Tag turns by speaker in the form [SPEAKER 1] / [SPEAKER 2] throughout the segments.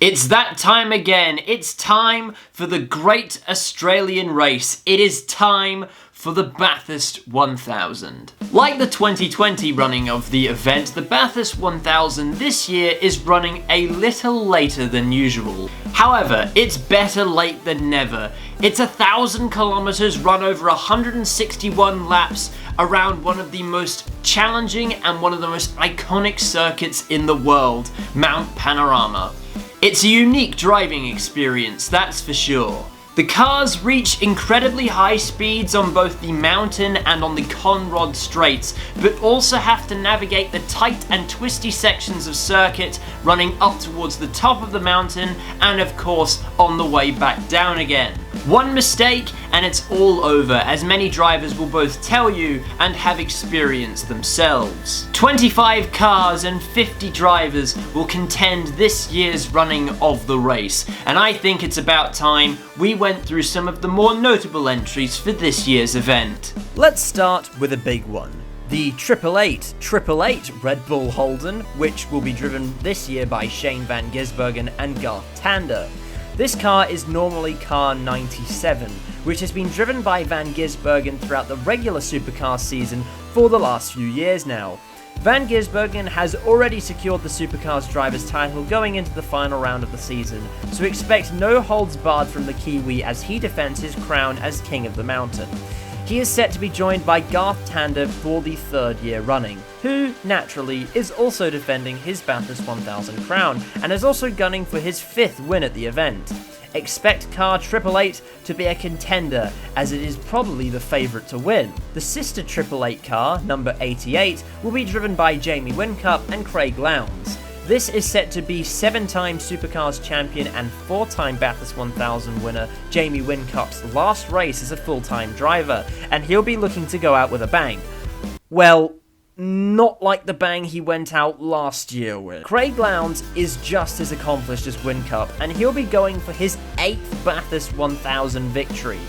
[SPEAKER 1] It's that time again. It's time for the Great Australian Race. It is time for the Bathurst 1000. Like the 2020 running of the event, the Bathurst 1000 this year is running a little later than usual. However, it's better late than never. It's 1,000 kilometers run over 161 laps around one of the most challenging and one of the most iconic circuits in the world, Mount Panorama. It's a unique driving experience, that's for sure. The cars reach incredibly high speeds on both the mountain and on the Conrod straights, but also have to navigate the tight and twisty sections of circuit running up towards the top of the mountain and of course on the way back down again. One mistake and it's all over, as many drivers will both tell you and have experienced themselves. 25 cars and 50 drivers will contend this year's running of the race, and I think it's about time we went through some of the more notable entries for this year's event.
[SPEAKER 2] Let's start with a big one. The 888 Red Bull Holden, which will be driven this year by Shane van Gisbergen and Garth Tander. This car is normally car 97, which has been driven by Van Gisbergen throughout the regular Supercars season for the last few years now. Van Gisbergen has already secured the Supercars driver's title going into the final round of the season, so expect no holds barred from the Kiwi as he defends his crown as King of the Mountain. He is set to be joined by Garth Tander for the third year running, who, naturally, is also defending his Bathurst 1000 crown, and is also gunning for his 5th win at the event. Expect car 888 to be a contender, as it is probably the favourite to win. The sister 888 car, number 88, will be driven by Jamie Whincup and Craig Lowndes. This is set to be 7-time Supercars champion and 4-time Bathurst 1000 winner Jamie Whincup's last race as a full-time driver, and he'll be looking to go out with a bang. Well, not like the bang he went out last year with. Craig Lowndes is just as accomplished as Whincup, and he'll be going for his 8th Bathurst 1000 victory.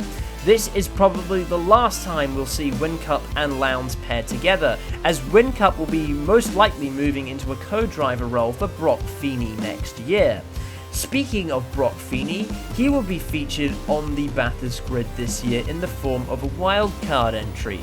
[SPEAKER 2] This is probably the last time we'll see Whincup and Lowndes paired together, as Whincup will be most likely moving into a co-driver role for Brock Feeney next year. Speaking of Brock Feeney, he will be featured on the Bathurst grid this year in the form of a wildcard entry.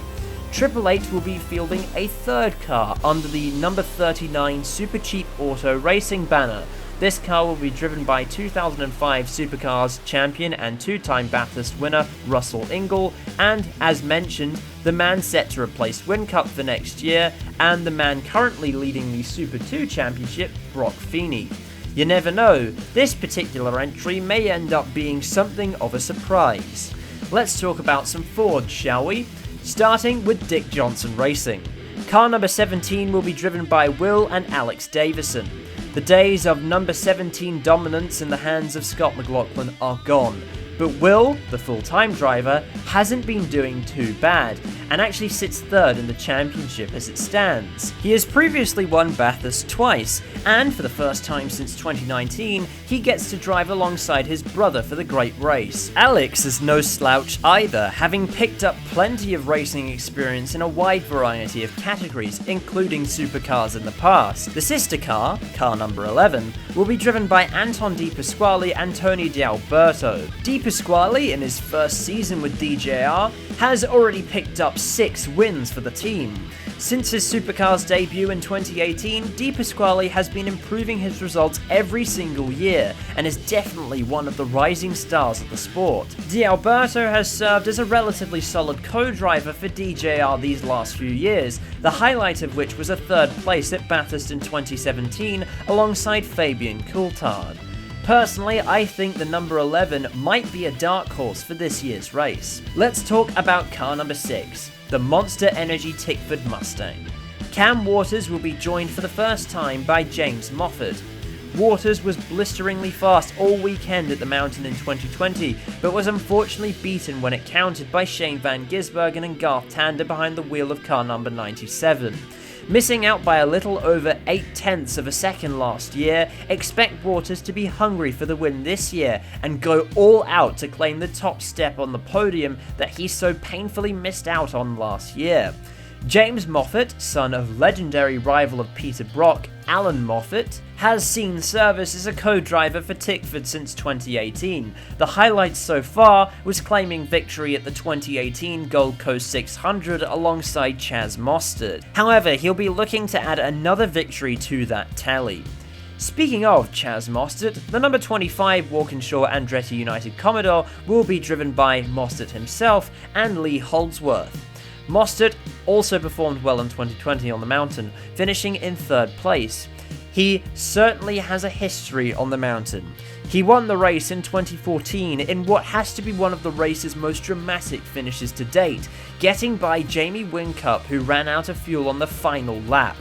[SPEAKER 2] 888 will be fielding a third car under the number 39 Super Cheap Auto Racing banner. This car will be driven by 2005 Supercars champion and 2-time Bathurst winner Russell Ingall, and, as mentioned, the man set to replace Whincup for next year, and the man currently leading the Super 2 Championship, Brock Feeney. You never know, this particular entry may end up being something of a surprise. Let's talk about some Fords, shall we? Starting with Dick Johnson Racing. Car number 17 will be driven by Will and Alex Davison. The days of number 17 dominance in the hands of Scott McLaughlin are gone, but Will, the full-time driver, hasn't been doing too bad, and actually sits third in the championship as it stands. He has previously won Bathurst twice, and for the first time since 2019, he gets to drive alongside his brother for the great race. Alex is no slouch either, having picked up plenty of racing experience in a wide variety of categories, including supercars in the past. The sister car, car number 11, will be driven by Anton De Pasquale and Tony D'Alberto. De Pasquale, in his first season with DJR, has already picked up 6 wins for the team. Since his Supercars debut in 2018, De Pasquale has been improving his results every single year, and is definitely one of the rising stars of the sport. D'Alberto has served as a relatively solid co-driver for DJR these last few years, the highlight of which was a 3rd place at Bathurst in 2017 alongside Fabian Coulthard. Personally, I think the number 11 might be a dark horse for this year's race. Let's talk about car number 6, the Monster Energy Tickford Mustang. Cam Waters will be joined for the first time by James Moffat. Waters was blisteringly fast all weekend at the mountain in 2020, but was unfortunately beaten when it counted by Shane van Gisbergen and Garth Tander behind the wheel of car number 97. Missing out by a little over 0.8 of a second last year, expect Waters to be hungry for the win this year and go all out to claim the top step on the podium that he so painfully missed out on last year. James Moffat, son of legendary rival of Peter Brock, Alan Moffat, has seen service as a co-driver for Tickford since 2018. The highlight so far was claiming victory at the 2018 Gold Coast 600 alongside Chaz Mostert. However, he'll be looking to add another victory to that tally. Speaking of Chaz Mostert, the number 25 Walkinshaw Andretti United Commodore will be driven by Mostert himself and Lee Holdsworth. Mostert also performed well in 2020 on the mountain, finishing in 3rd place. He certainly has a history on the mountain. He won the race in 2014 in what has to be one of the race's most dramatic finishes to date, getting by Jamie Whincup, who ran out of fuel on the final lap.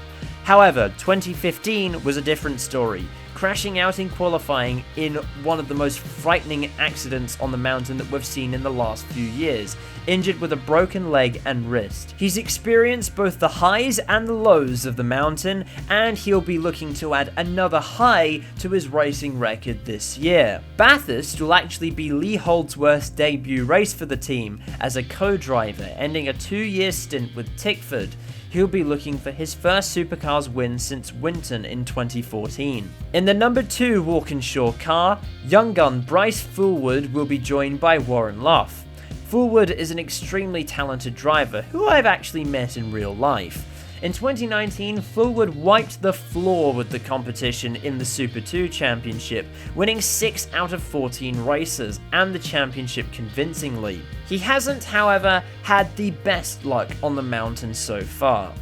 [SPEAKER 2] However, 2015 was a different story, crashing out in qualifying in one of the most frightening accidents on the mountain that we've seen in the last few years, injured with a broken leg and wrist. He's experienced both the highs and the lows of the mountain, and he'll be looking to add another high to his racing record this year. Bathurst will actually be Lee Holdsworth's debut race for the team as a co-driver, ending a 2-year stint with Tickford. He'll be looking for his first Supercars win since Winton in 2014. In the number 2 Walkinshaw car, young gun Bryce Fullwood will be joined by Warren Luff. Fullwood is an extremely talented driver who I've actually met in real life. In 2019, Fullwood wiped the floor with the competition in the Super 2 Championship, winning 6 out of 14 races and the championship convincingly. He hasn't, however, had the best luck on the mountain so far.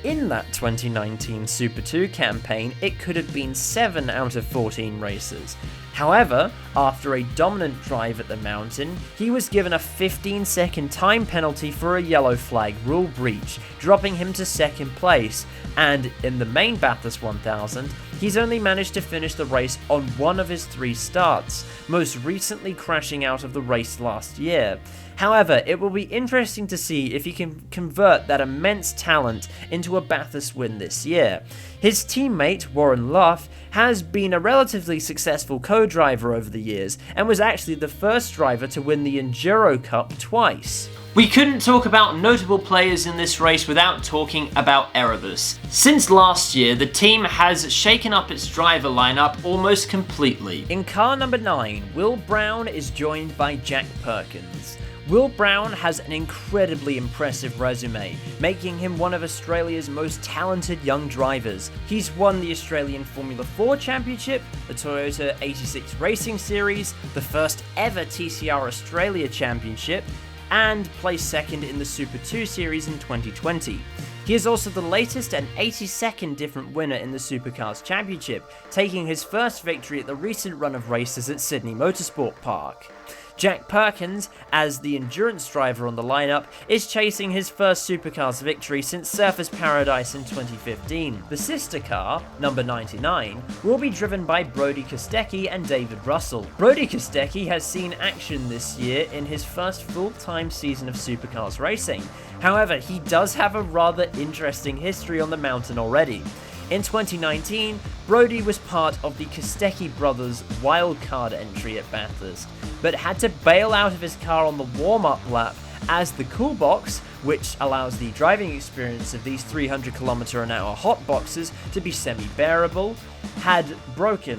[SPEAKER 2] In that 2019 Super 2 campaign, it could have been 7 out of 14 races. However, after a dominant drive at the mountain, he was given a 15-second time penalty for a yellow flag rule breach, dropping him to 2nd place, and in the main Bathurst 1000, he's only managed to finish the race on 1 of his 3 starts, most recently crashing out of the race last year. However, it will be interesting to see if he can convert that immense talent into a Bathurst win this year. His teammate, Warren Luff, has been a relatively successful co-driver over the years, and was actually the first driver to win the Enduro Cup twice.
[SPEAKER 1] We couldn't talk about notable players in this race without talking about Erebus. Since last year, the team has shaken up its driver lineup almost completely.
[SPEAKER 2] In car number 9, Will Brown is joined by Jack Perkins. Will Brown has an incredibly impressive resume, making him one of Australia's most talented young drivers. He's won the Australian Formula 4 Championship, the Toyota 86 Racing Series, the first ever TCR Australia Championship, and placed 2nd in the Super 2 Series in 2020. He is also the latest and 82nd different winner in the Supercars Championship, taking his first victory at the recent run of races at Sydney Motorsport Park. Jack Perkins, as the endurance driver on the lineup, is chasing his first Supercars victory since Surfers Paradise in 2015. The sister car, number 99, will be driven by Brodie Kostecki and David Russell. Brodie Kostecki has seen action this year in his first full-time season of Supercars racing. However, he does have a rather interesting history on the mountain already. In 2019, Brodie was part of the Kostecki brothers wildcard entry at Bathurst, but had to bail out of his car on the warm-up lap as the cool box, which allows the driving experience of these 300km/h hot boxes to be semi-bearable, had broken,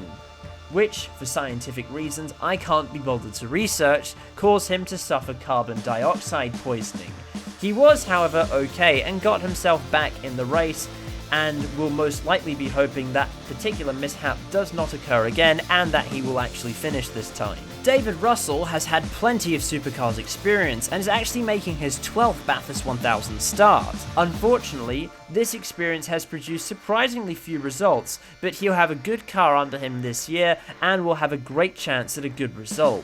[SPEAKER 2] which, for scientific reasons I can't be bothered to research, caused him to suffer carbon dioxide poisoning. He was, however, okay and got himself back in the race, and will most likely be hoping that particular mishap does not occur again and that he will actually finish this time. David Russell has had plenty of Supercars experience and is actually making his 12th Bathurst 1000 start. Unfortunately, this experience has produced surprisingly few results, but he'll have a good car under him this year and will have a great chance at a good result.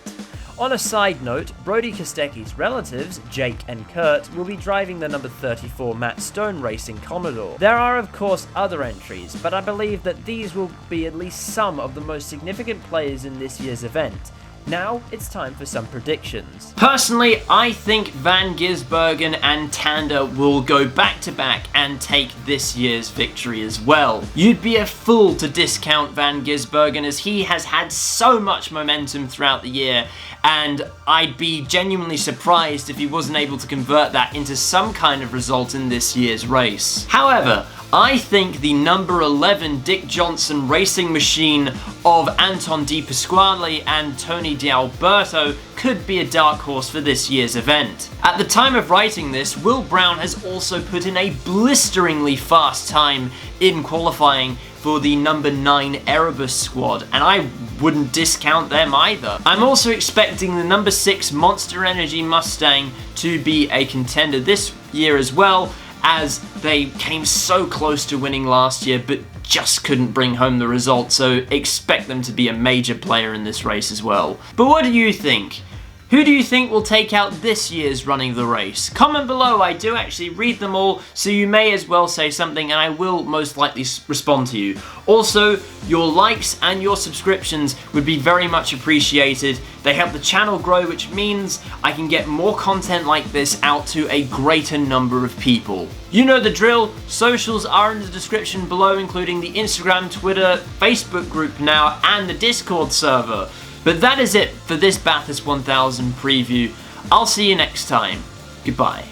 [SPEAKER 2] On a side note, Brodie Kostecki's relatives, Jake and Kurt, will be driving the number 34 Matt Stone Racing Commodore. There are of course other entries, but I believe that these will be at least some of the most significant players in this year's event. Now, it's time for some predictions.
[SPEAKER 1] Personally, I think Van Gisbergen and Tander will go back-to-back and take this year's victory as well. You'd be a fool to discount Van Gisbergen, as he has had so much momentum throughout the year, and I'd be genuinely surprised if he wasn't able to convert that into some kind of result in this year's race. However, I think the number 11 Dick Johnson racing machine of Anton Di Pasquale and Tony D'Alberto could be a dark horse for this year's event. At the time of writing this, Will Brown has also put in a blisteringly fast time in qualifying for the number 9 Erebus squad, and I wouldn't discount them either. I'm also expecting the number 6 Monster Energy Mustang to be a contender this year as well, as they came so close to winning last year but just couldn't bring home the result, so expect them to be a major player in this race as well. But what do you think? Who do you think will take out this year's Running the Race? Comment below, I do actually read them all, so you may as well say something and I will most likely respond to you. Also, your likes and your subscriptions would be very much appreciated. They help the channel grow, which means I can get more content like this out to a greater number of people. You know the drill, socials are in the description below, including the Instagram, Twitter, Facebook group now, and the Discord server. But that is it for this Bathurst 1000 preview. I'll see you next time. Goodbye.